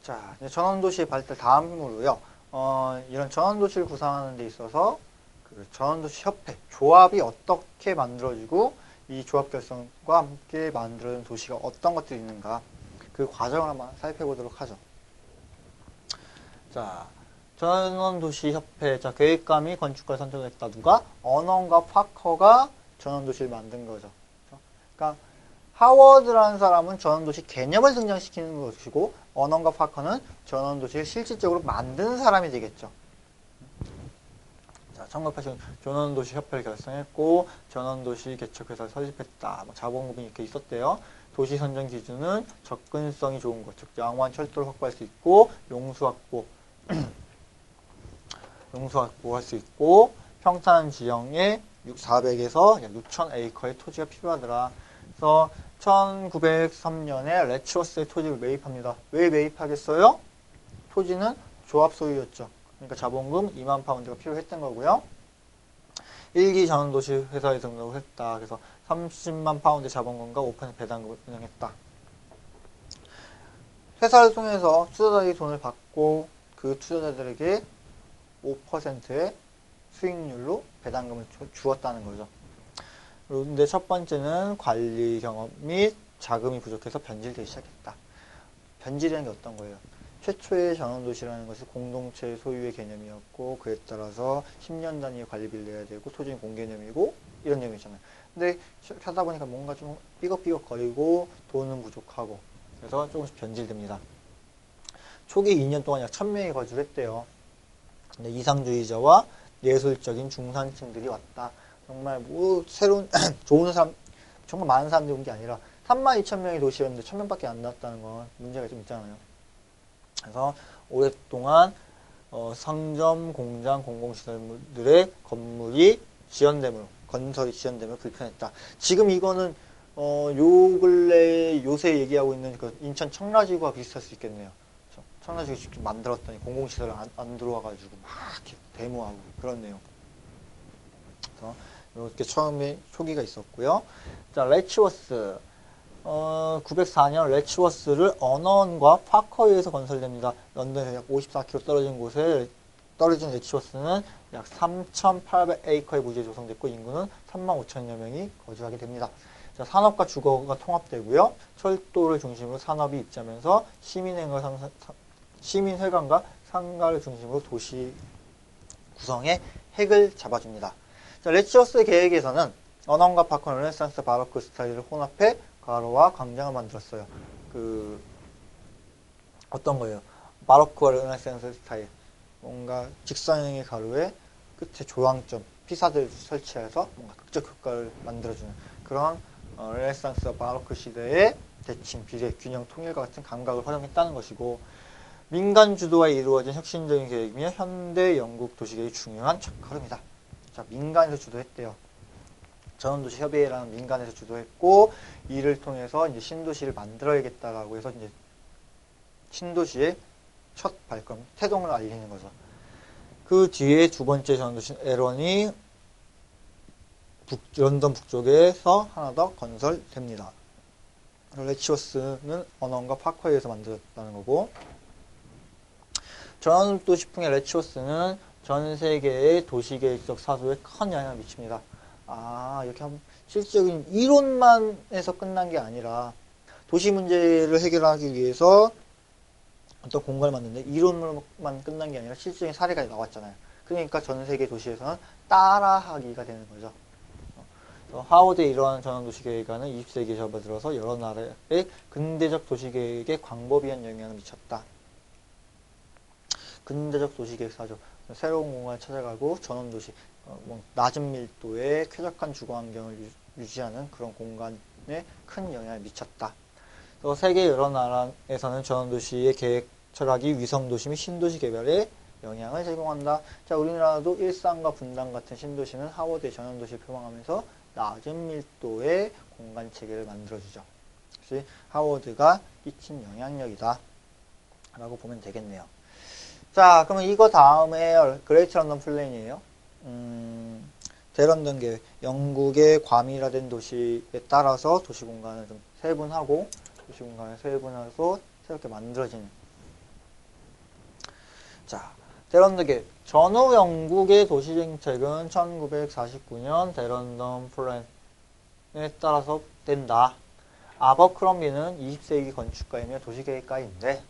자, 이제 전원도시 발달 다음으로요. 이런 전원도시를 구상하는 데 있어서 그 전원도시 협회, 조합이 어떻게 만들어지고 이 조합 결성과 함께 만들어진 도시가 어떤 것들이 있는가 그 과정을 한번 살펴보도록 하죠. 자, 전원도시협회, 자, 계획감이 건축가를 선정했다. 누가? 언원과 파커가 전원도시를 만든 거죠. 그러니까 하워드라는 사람은 전원도시 개념을 등장시키는 것이고 언원과 파커는 전원도시를 실질적으로 만드는 사람이 되겠죠. 자, 1980년 전원도시협회를 결성했고 전원도시 개척회사를 설립했다. 뭐 자본금이 이렇게 있었대요. 도시 선정 기준은 접근성이 좋은 것, 즉 양호한 철도를 확보할 수 있고 용수 확보할 수 있고 평탄 지형에 400에서 6,000에이커의 토지가 필요하더라. 그래서 1903년에 레츠워스의 토지를 매입합니다. 왜 매입하겠어요? 토지는 조합 소유였죠. 그러니까 자본금 2만 파운드가 필요했던 거고요. 1기 전원도시 회사에 등록을 했다. 그래서 30만 파운드 자본금과 5% 배당금을 운영했다. 회사를 통해서 투자자들이 돈을 받고 그 투자자들에게 5%의 수익률로 배당금을 주었다는 거죠. 그런데 첫 번째는 관리 경험 및 자금이 부족해서 변질되기 시작했다. 변질이라는 게 어떤 거예요? 최초의 전원도시라는 것이 공동체 소유의 개념이었고 그에 따라서 10년 단위의 관리비를 내야 되고 토지는 공개념이고 이런 내용이잖아요. 근데 하다 보니까 뭔가 좀 삐걱삐걱거리고 돈은 부족하고 그래서 조금씩 변질됩니다. 초기 2년 동안 약 1000명이 거주를 했대요. 근데 이상주의자와 예술적인 중산층들이 왔다. 정말 뭐 새로운 좋은 사람 정말 많은 사람들이 온 게 아니라 32,000명의 도시였는데 1000명밖에 안 나왔다는 건 문제가 좀 있잖아요. 그래서 오랫동안 상점, 공장, 공공시설들의 건설이 지연되며 불편했다. 지금 이거는 요 근래 요새 얘기하고 있는 그 인천 청라지구와 비슷할 수 있겠네요. 청라지구 직접 만들었더니 공공시설 안 들어와가지고 막 이렇게 데모하고 그런 내용. 그래서 이렇게 처음에 초기가 있었고요. 자, 레츠워스. 904년 레츠워스를 언원과 파커에 의해서 건설됩니다. 런던에서 약 54km 떨어진 곳에 떨어진 레츠워스는 약 3,800에이커의 부지에 조성됐고 인구는 35,000여 명이 거주하게 됩니다. 자, 산업과 주거가 통합되고요. 철도를 중심으로 산업이 입지하면서 시민회관과 상가를 중심으로 도시 구성에 핵을 잡아줍니다. 자, 레츠워스의 계획에서는 언원과 파커는 르네상스 바로크 스타일을 혼합해 가로와 광장을 만들었어요. 어떤 거예요? 바로크와 르네상스 스타일. 뭔가 직선형의 가로에 끝에 조항점, 피사들 설치해서 뭔가 극적 효과를 만들어주는 그런 르네상스와 바로크 시대의 대칭, 비례, 균형, 통일과 같은 감각을 활용했다는 것이고 민간 주도가 이루어진 혁신적인 계획이며 현대 영국 도시계획의 중요한 첫걸음이다. 자, 민간에서 주도했대요. 전원도시 협의회라는 민간에서 주도했고 이를 통해서 이제 신도시를 만들어야겠다라고 해서 이제 신도시의 첫 발걸음, 태동을 알리는 거죠. 그 뒤에 두 번째 전원도시 에런이 런던 북쪽에서 하나 더 건설됩니다. 레츠워스는 언원과 파커에 의해서 만들어졌다는 거고 전원도시풍의 레츠워스는 전 세계의 도시계획적 사수에 큰 영향을 미칩니다. 이렇게 하면 실질적인 이론만에서 끝난 게 아니라 도시 문제를 해결하기 위해서 어떤 공간을 만드는데 이론으로만 끝난 게 아니라 실질적인 사례가 나왔잖아요. 그러니까 전 세계 도시에서는 따라하기가 되는 거죠. 하워드의 이러한 전원도시계획안은 20세기 접어들어서 여러 나라의 근대적 도시계획에 광범위한 영향을 미쳤다. 근대적 도시계획사죠. 새로운 공간을 찾아가고 전원도시, 낮은 밀도의 쾌적한 주거환경을 유지하는 그런 공간에 큰 영향을 미쳤다. 또 세계 여러 나라에서는 전원도시의 계획 철학이 위성도시 및 신도시 개발에 영향을 제공한다. 자, 우리나라도 일산과 분당 같은 신도시는 하워드의 전원도시를 표방하면서 낮은 밀도의 공간 체계를 만들어주죠. 역시 하워드가 끼친 영향력이다. 라고 보면 되겠네요. 자, 그러면 이거 다음에 그레이트 런던 플랜이에요. 대런던 계획. 영국의 과밀화된 도시에 따라서 도시 공간을 좀 세분하고 도시 공간을 세분해서 새롭게 만들어진 자, 대런던 계획. 전후 영국의 도시정책은 1949년 대런던 플랜에 따라서 된다. 아버크럼비는 20세기 건축가이며 도시계획가인데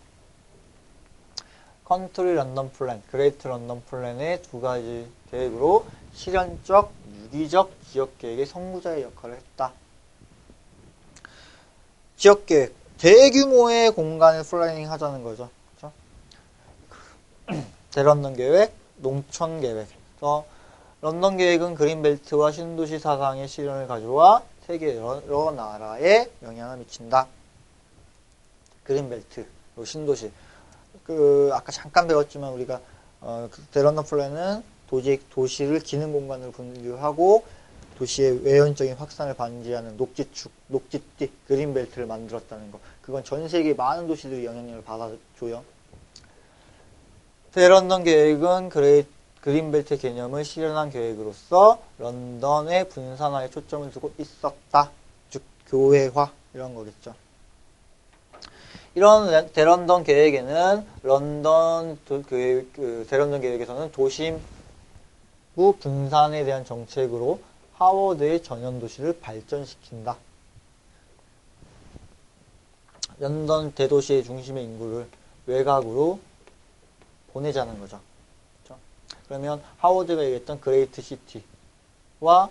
컨트리 런던 플랜, 그레이트 런던 플랜의 두 가지 계획으로 실현적, 유기적 지역계획의 선구자의 역할을 했다. 지역계획, 대규모의 공간을 플래닝 하자는 거죠. 그렇죠? 대런던 계획, 농촌 계획. 그래서 런던 계획은 그린벨트와 신도시 사상의 실현을 가져와 세계 여러 나라에 영향을 미친다. 그린벨트, 신도시. 아까 잠깐 배웠지만 우리가 대런던 플랜은 도시를 기능 공간으로 분류하고 도시의 외연적인 확산을 방지하는 녹지축, 녹지띠, 그린벨트를 만들었다는 거. 그건 전 세계 많은 도시들이 영향력을 받아줘요. 대런던 계획은 그린벨트 개념을 실현한 계획으로서 런던의 분산화에 초점을 두고 있었다. 즉 교회화 이런 거겠죠. 이런 대런던 계획에는 대런던 계획에서는 도심부 분산에 대한 정책으로 하워드의 전현 도시를 발전시킨다. 런던 대도시의 중심의 인구를 외곽으로 보내자는 거죠. 그렇죠? 그러면 하워드가 얘기했던 그레이트 시티와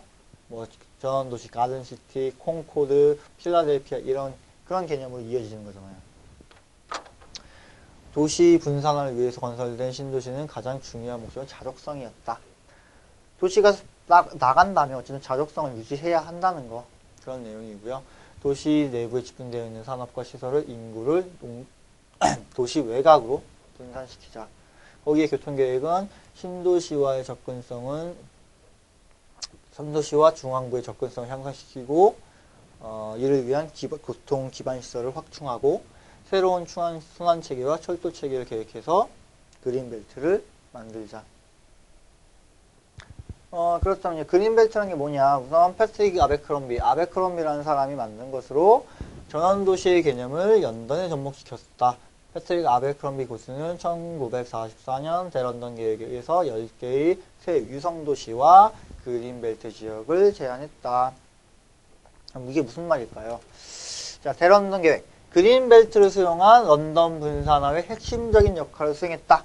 전원 도시 가든 시티, 콩코드, 필라델피아 그런 개념으로 이어지는 거잖아요. 도시 분산화를 위해서 건설된 신도시는 가장 중요한 목적은 자족성이었다. 도시가 나간다면 어쨌든 자족성을 유지해야 한다는 거, 그런 내용이고요. 도시 내부에 집중되어 있는 산업과 시설을 인구를 도시 외곽으로 분산시키자. 거기에 교통계획은 신도시와 중앙부의 접근성을 향상시키고 이를 위한 교통 기반 시설을 확충하고 새로운 순환체계와 철도체계를 계획해서 그린벨트를 만들자. 그렇다면 그린벨트라는 게 뭐냐? 우선 패트릭 아베크롬비라는 사람이 만든 것으로 전원도시의 개념을 런던에 접목시켰다. 패트릭 아베크롬비 교수는 1944년 대런던 계획에 의해서 10개의 새 유성도시와 그린벨트 지역을 제안했다. 그럼 이게 무슨 말일까요? 자, 대런던 계획. 그린벨트를 수용한 런던 분산화의 핵심적인 역할을 수행했다.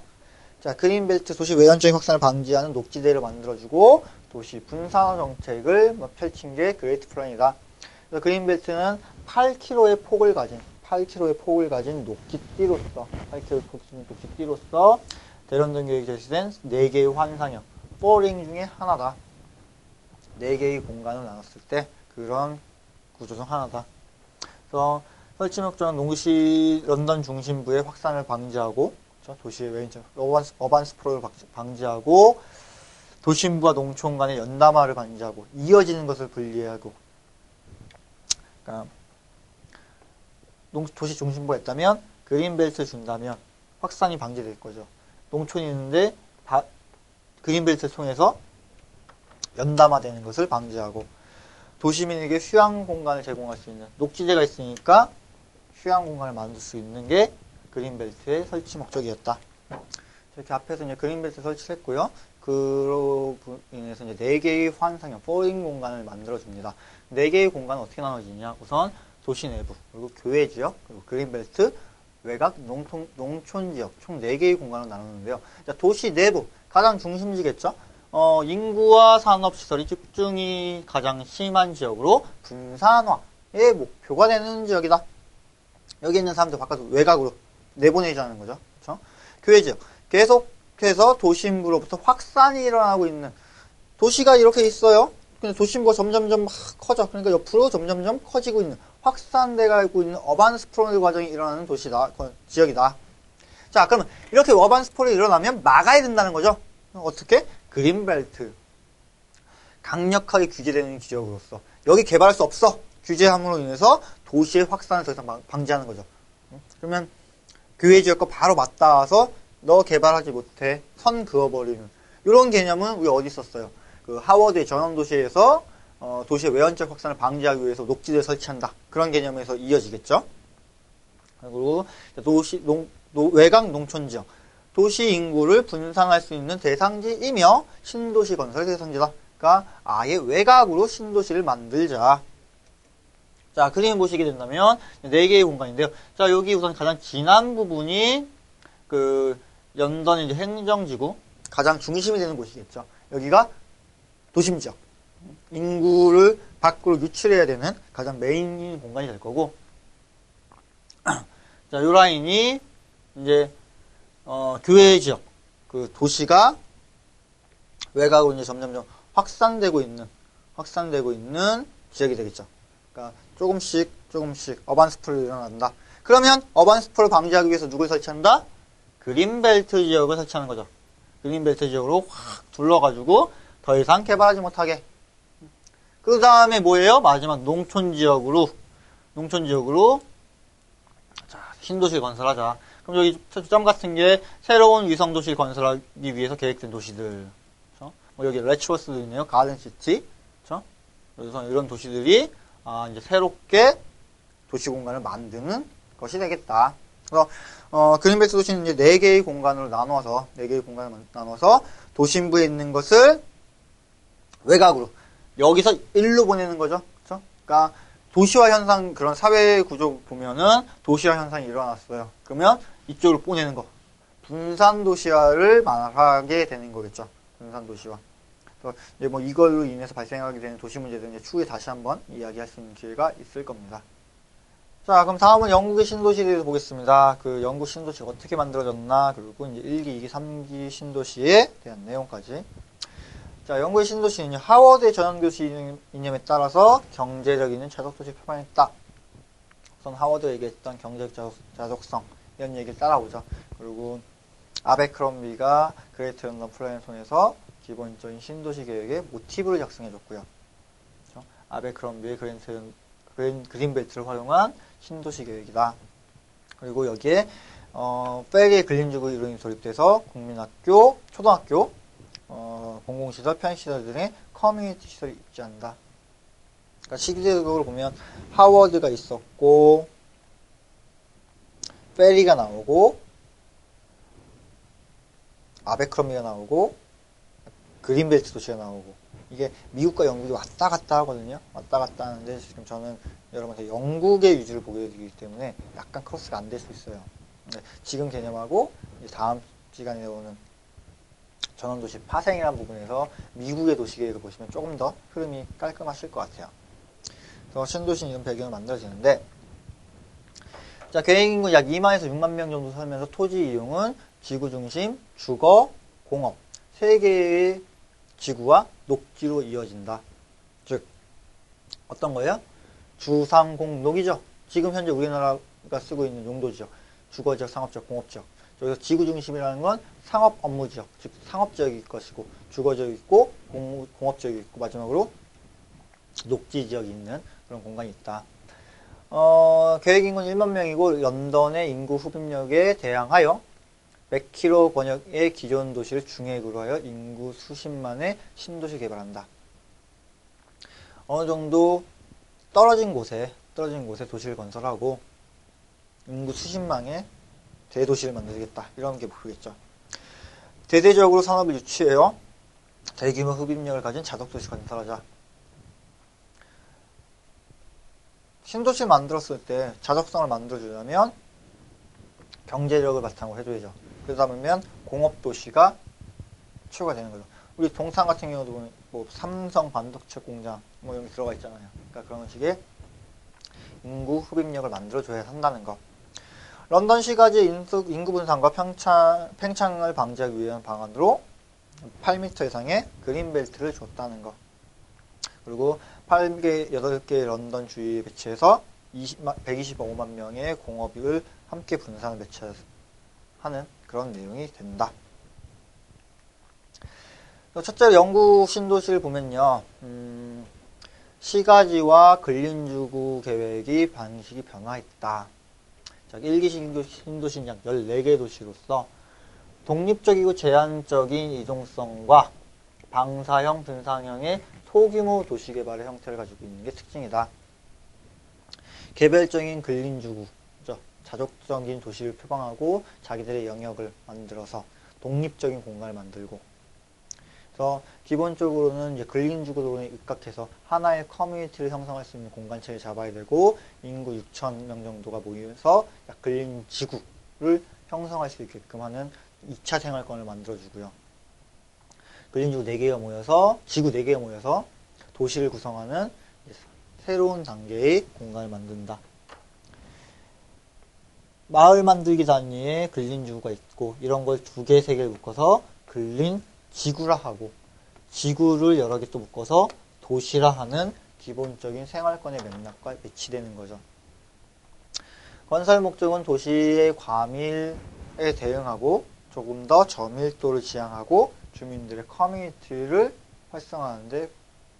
자, 그린벨트 도시 외연적인 확산을 방지하는 녹지대를 만들어주고 도시 분산화 정책을 펼친 게 그레이트 플랜이다. 그래서 그린벨트는 8km의 폭을 가진 녹지띠로서 대런던 계획이 제시된 4개의 환상형, 4링 중에 하나다. 4개의 공간을 나눴을 때 그런 구조 중 하나다. 그래서 설치 목적은 런던 중심부의 확산을 방지하고, 그렇죠? 도시의 외인적 어반 스프롤을 방지하고, 도심부와 농촌 간의 연담화를 방지하고, 이어지는 것을 분리하고, 그러니까 도시 중심부가 있다면 그린벨트를 준다면 확산이 방지될 거죠. 농촌이 있는데 그린벨트를 통해서 연담화되는 것을 방지하고, 도시민에게 휴양 공간을 제공할 수 있는 녹지대가 있으니까 휴양 공간을 만들 수 있는 게 그린벨트의 설치 목적이었다. 이렇게 앞에서 이제 그린벨트 설치를 했고요. 그로 인해서 이제 4개의 환상형, 4링 공간을 만들어줍니다. 4개의 공간은 어떻게 나눠지냐? 우선 도시 내부, 그리고 교외 지역, 그리고 그린벨트, 외곽, 농촌 지역, 총 4개의 공간을 나누는데요. 자, 도시 내부, 가장 중심지겠죠? 인구와 산업시설이 집중이 가장 심한 지역으로 분산화의 목표가 되는 지역이다. 여기 있는 사람들 바깥으로 외곽으로 내보내자는 거죠. 그렇죠? 교외 지역. 계속해서 도심부로부터 확산이 일어나고 있는 도시가 이렇게 있어요. 근데 도심부가 점점점 막 커져. 그러니까 옆으로 점점점 커지고 있는 확산돼가고 있는 어반 스프롤 과정이 일어나는 도시다. 지역이다. 자, 그러면 이렇게 어반 스프롤이 일어나면 막아야 된다는 거죠. 어떻게? 그린벨트. 강력하게 규제되는 지역으로서 여기 개발할 수 없어. 규제함으로 인해서 도시의 확산을 더 이상 방지하는 거죠. 그러면 교외 지역과 바로 맞닿아서 너 개발하지 못해. 선 그어버리는. 이런 개념은 우리 어디 있었어요? 그 하워드의 전원 도시에서 도시의 외연적 확산을 방지하기 위해서 녹지대를 설치한다. 그런 개념에서 이어지겠죠. 그리고 도시 외곽 농촌 지역. 도시 인구를 분산할 수 있는 대상지이며 신도시 건설 대상지다. 그러니까 아예 외곽으로 신도시를 만들자. 자, 그림 보시게 된다면 4개의 공간인데요. 자, 여기 우선 가장 진한 부분이 그 런던의 이제 행정지구 가장 중심이 되는 곳이겠죠. 여기가 도심 지역. 인구를 밖으로 유출해야 되는 가장 메인 공간이 될 거고. 자, 요 라인이 이제 교외 지역, 그 도시가 외곽으로 이제 점점점 확산되고 있는 지역이 되겠죠. 그러니까 조금씩 어반 스프를 일어난다. 그러면 어반 스프를 방지하기 위해서 누굴 설치한다? 그린벨트 지역을 설치하는 거죠. 그린벨트 지역으로 확 둘러가지고 더 이상 개발하지 못하게. 그 다음에 뭐예요? 마지막 농촌 지역으로 자, 신도시를 건설하자. 그럼 여기 점 같은 게 새로운 위성 도시를 건설하기 위해서 계획된 도시들. 그렇죠? 뭐 여기 레츠워스도 있네요. 가든시티. 그렇죠? 그래서 이런 도시들이 이제 새롭게 도시 공간을 만드는 것이 되겠다. 그래서 그린벨트 도시는 이제 4개의 공간으로 나눠서 도심부에 있는 것을 외곽으로 여기서 일로 보내는 거죠. 그렇죠? 그러니까 도시화 현상, 그런 사회 구조 보면은 도시화 현상이 일어났어요. 그러면 이쪽으로 보내는 거. 분산 도시화를 말하게 되는 거겠죠. 분산 도시화. 그래서 이제 뭐 이걸로 인해서 발생하게 되는 도시 문제들은 이제 추후에 다시 한번 이야기할 수 있는 기회가 있을 겁니다. 자, 그럼 다음은 영국의 신도시에 대해서 보겠습니다. 그 영국 신도시가 어떻게 만들어졌나, 그리고 이제 1기, 2기, 3기 신도시에 대한 내용까지. 자, 영국의 신도시는 하워드의 전환도시 이념에 따라서 경제적인 자족도시 표방했다. 우선 하워드가 얘기했던 경제적 자족성, 이런 얘기를 따라오죠. 그리고 아베크롬비가 그레이트 런던 플랜을 통해서 기본적인 신도시 계획의 모티브를 작성해줬고요. 그렇죠? 아베크롬비의 그린벨트를 활용한 신도시 계획이다. 그리고 여기에 페리의 근린주구 이론이 도입돼서 국민학교, 초등학교, 공공시설, 편의시설 등의 커뮤니티 시설이 입지한다. 그러니까 시기적으로 보면 하워드가 있었고, 페리가 나오고, 아베크롬비가 나오고, 그린벨트 도시가 나오고, 이게 미국과 영국이 왔다 갔다 하거든요. 왔다 갔다 하는데 지금 저는 여러분한테 영국의 위주를 보게 되기 때문에 약간 크로스가 안 될 수 있어요. 근데 지금 개념하고 다음 시간에 오는 전원도시 파생이라는 부분에서 미국의 도시계획을 보시면 조금 더 흐름이 깔끔하실 것 같아요. 그래서 신도시는 이런 배경을 만들어지는데, 자, 계획인구 약 2만에서 6만 명 정도 살면서 토지 이용은 지구 중심, 주거, 공업 3개의 지구와 녹지로 이어진다. 즉 어떤 거예요? 주상공록이죠. 지금 현재 우리나라가 쓰고 있는 용도지역, 주거지역, 상업지역, 공업지역. 여기서 지구 중심이라는 건 상업 업무지역, 즉 상업지역일 것이고, 주거지역이 있고, 공업지역이 있고, 마지막으로 녹지지역이 있는 그런 공간이 있다. 계획인구는 1만 명이고 런던의 인구 흡입력에 대항하여 100km 권역의 기존 도시를 중획으로 하여 인구 수십만의 신도시 개발한다. 어느 정도 떨어진 곳에 도시를 건설하고 인구 수십만의 대도시를 만들겠다. 이런 게 목표겠죠. 대대적으로 산업을 유치해요. 대규모 흡입력을 가진 자덕도시 건설하자. 신도시를 만들었을 때 자적성을 만들어주려면 경제력을 바탕으로 해줘야죠. 그러다 보면 공업도시가 추구가 되는 거죠. 우리 동탄 같은 경우도 보면 뭐 삼성 반도체 공장 뭐 여기 들어가 있잖아요. 그러니까 그런 식의 인구 흡입력을 만들어줘야 한다는 거. 런던 시가지의 인구 분산과 팽창을 방지하기 위한 방안으로 8m 이상의 그린벨트를 줬다는 거. 그리고 8개 런던 주위에 배치해서 125만 명의 공업을 함께 분산을 배치하는 그런 내용이 된다. 첫째로 영국 신도시를 보면요. 시가지와 근린주구 계획이 방식이 변화했다. 자, 1기 신도시는 약 14개 도시로서 독립적이고 제한적인 이동성과 방사형, 분산형의 소규모 도시 개발의 형태를 가지고 있는 게 특징이다. 개별적인 근린주구, 자족적인 도시를 표방하고 자기들의 영역을 만들어서 독립적인 공간을 만들고, 그래서 기본적으로는 이제 근린주구도로 입각해서 하나의 커뮤니티를 형성할 수 있는 공간체를 잡아야 되고, 인구 6,000명 정도가 모여서 근린지구를 형성할 수 있게끔 하는 2차 생활권을 만들어주고요. 근린지구 4개가 모여서, 지구 4개가 모여서 도시를 구성하는 새로운 단계의 공간을 만든다. 마을 만들기 단위에 근린지구가 있고, 이런 걸 2개, 3개를 묶어서 근린지구라 하고, 지구를 여러 개 또 묶어서 도시라 하는 기본적인 생활권의 맥락과 매치되는 거죠. 건설 목적은 도시의 과밀에 대응하고 조금 더 저밀도를 지향하고 주민들의 커뮤니티를 활성화하는 데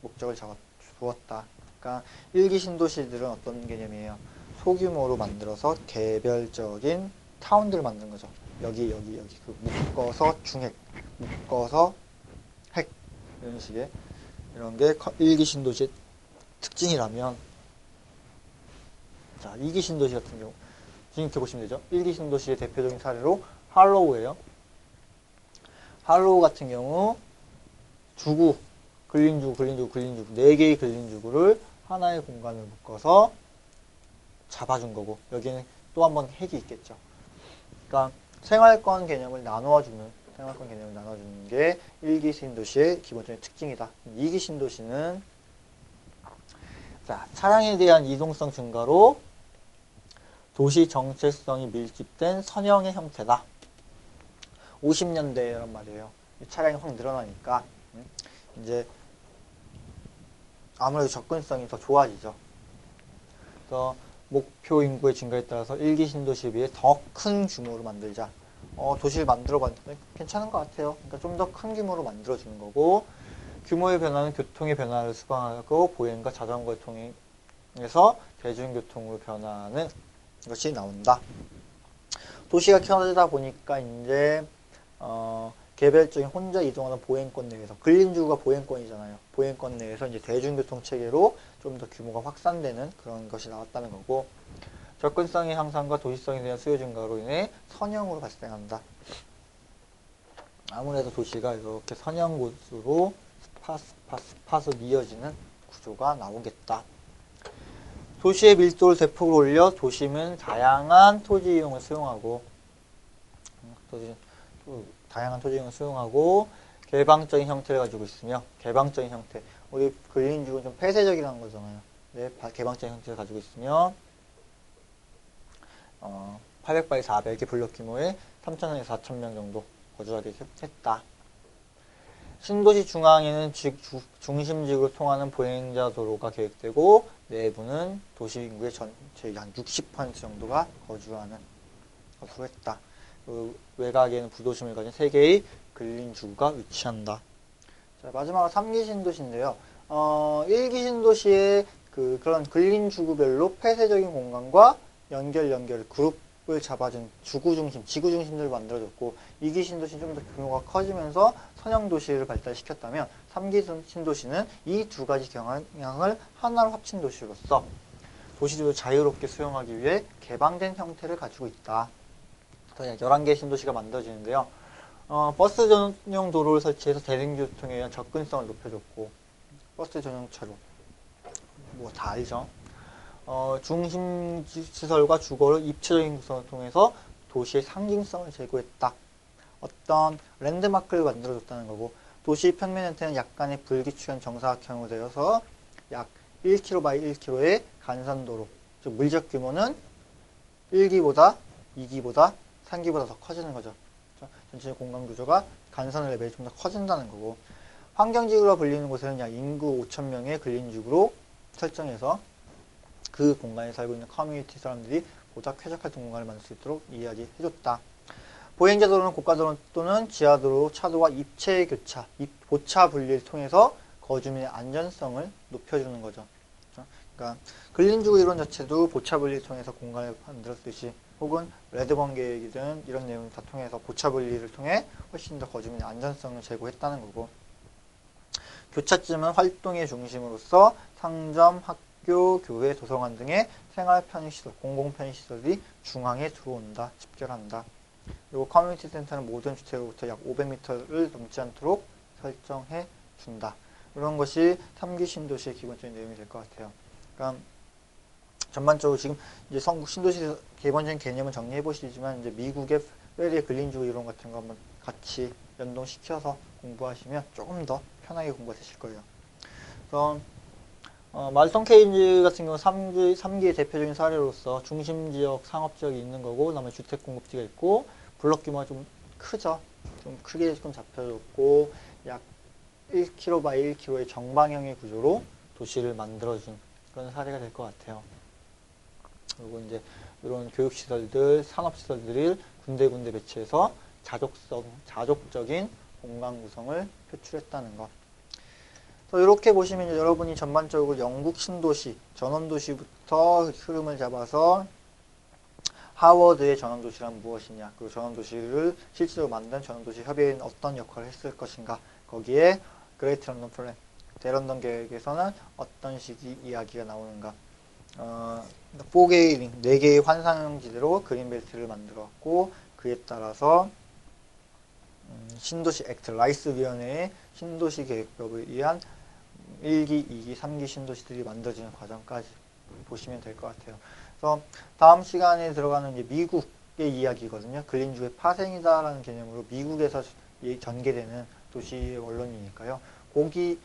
목적을 주었다. 그러니까 일기 신도시들은 어떤 개념이에요? 소규모로 만들어서 개별적인 타운들을 만든 거죠. 여기 그 묶어서 중핵, 묶어서 핵, 이런 식의, 이런 게 일기 신도시의 특징이라면, 자, 2기 신도시 같은 경우 지금 이렇게 보시면 되죠. 1기 신도시의 대표적인 사례로 할로우예요. 할로우 같은 경우 주구, 근린주구 4개의 근린주구를 하나의 공간을 묶어서 잡아준 거고, 여기는 또 한 번 핵이 있겠죠. 그러니까 생활권 개념을 나눠주는 게 1기 신도시의 기본적인 특징이다. 2기 신도시는, 자, 차량에 대한 이동성 증가로 도시 정체성이 밀집된 선형의 형태다. 50년대란 말이에요. 차량이 확 늘어나니까 이제 아무래도 접근성이 더 좋아지죠. 그래서 목표 인구의 증가에 따라서 1기 신도시에 비해 더 큰 규모로 만들자. 도시를 만들어봤는데 괜찮은 것 같아요. 그러니까 좀 더 큰 규모로 만들어주는 거고, 규모의 변화는 교통의 변화를 수반하고 보행과 자전거를 통해서 대중교통으로 변화하는 것이 나온다. 도시가 커지다 보니까 이제 개별적인 혼자 이동하는 보행권 내에서, 근린주구가 보행권이잖아요. 보행권 내에서 이제 대중교통 체계로 좀 더 규모가 확산되는 그런 것이 나왔다는 거고, 접근성의 향상과 도시성에 대한 수요 증가로 인해 선형으로 발생한다. 아무래도 도시가 이렇게 선형구조로 스팟으로 이어지는 구조가 나오겠다. 도시의 밀도를 대폭 올려 도심은 다양한 토지 이용을 수용하고, 개방적인 형태를 가지고 있으며, 개방적인 형태, 우리 근린주구는 좀 폐쇄적이라는 거잖아요. 네, 개방적인 형태를 가지고 있으며 800바이 400의 블록 규모의 3,000에서 4,000명 정도 거주하게 했다. 신도시 중앙에는 중심지구를 통하는 보행자 도로가 계획되고, 내부는 도시 인구의 전체의 한 60% 정도가 거주했다. 그 외곽에는 부도심을 가진 3개의 근린주구가 위치한다. 자, 마지막으로 3기 신도시인데요. 1기 신도시의 그런 근린주구별로 폐쇄적인 공간과 연결 그룹을 잡아준 지구 중심들을 만들어줬고, 2기 신도시는 좀 더 규모가 커지면서 선형도시를 발달시켰다면, 3기 신도시는 이 두 가지 경향을 하나로 합친 도시로서 도시들을 자유롭게 수용하기 위해 개방된 형태를 가지고 있다. 11개의 신도시가 만들어지는데요. 버스 전용 도로를 설치해서 대중교통에 대한 접근성을 높여줬고, 버스 전용차로 뭐 다 알죠. 중심시설과 주거를 입체적인 구성을 통해서 도시의 상징성을 제고했다. 어떤 랜드마크를 만들어줬다는 거고, 도시 평면한테는 약간의 불규칙한 정사각형으로 되어서 약 1km x 1km의 간선도로, 즉 물적 규모는 1기보다 2기보다 3기보다 더 커지는 거죠. 전체 공간 구조가 간선 레벨이 좀 더 커진다는 거고, 환경지구로 불리는 곳에는 약 인구 5,000명의 근린지구로 설정해서 그 공간에 살고 있는 커뮤니티 사람들이 보다 쾌적한 공간을 만들 수 있도록 이야기해줬다. 보행자 도로는 고가도로 또는 지하도로, 차도와 입체 교차, 보차 분리를 통해서 거주민의 안전성을 높여주는 거죠. 그러니까 근린주구 이론 자체도 보차 분리를 통해서 공간을 만들었듯이, 혹은 레드번 계획이든 이런 내용을 다 통해서 보차 분리를 통해 훨씬 더 거주민의 안전성을 제고했다는 거고, 교차점은 활동의 중심으로서 상점, 학교, 교회, 도서관 등의 생활 편의시설, 공공 편의시설이 중앙에 들어온다, 집결한다. 그리고 커뮤니티 센터는 모든 주택으로부터 약 500m를 넘지 않도록 설정해 준다. 이런 것이 3기 신도시의 기본적인 내용이 될 것 같아요. 그러니까 전반적으로 지금 이제 성국 신도시 기본적인 개념은 정리해 보시지만 이제 미국의 페리의 근린주의 이론 같은 거 한번 같이 연동시켜서 공부하시면 조금 더 편하게 공부가 되실 거예요. 그래서 말통 케인즈 같은 경우 3기의 대표적인 사례로서 중심지역 상업지역이 있는 거고, 그 다음에 주택 공급지가 있고, 블록 규모가 좀 크죠. 좀 크게 좀 잡혀졌고, 약 1km by 1km의 정방형의 구조로 도시를 만들어준 그런 사례가 될 것 같아요. 그리고 이제 이런 교육시설들, 산업시설들을 군데군데 배치해서 자족적인 공간 구성을 표출했다는 것. 이렇게 보시면 이제 여러분이 전반적으로 영국 신도시, 전원도시부터 흐름을 잡아서 하워드의 전원도시란 무엇이냐, 그리고 전원도시를 실제로 만든 전원도시 협의회는 어떤 역할을 했을 것인가, 거기에 그레이트 런던 플랜, 대런던 계획에서는 어떤 식의 이야기가 나오는가, 4개의 링, 4개의 환상지대로 그린벨트를 만들었고, 그에 따라서 신도시 액트, 라이스 위원회의 신도시 계획법에 의한 1기, 2기, 3기 신도시들이 만들어지는 과정까지 보시면 될 것 같아요. 그래서 다음 시간에 들어가는 이제 미국의 이야기거든요. 근린주의 파생이다라는 개념으로 미국에서 전개되는 도시의 원론이니까요. 거기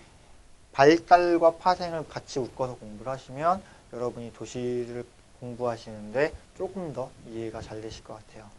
발달과 파생을 같이 묶어서 공부를 하시면 여러분이 도시를 공부하시는데 조금 더 이해가 잘 되실 것 같아요.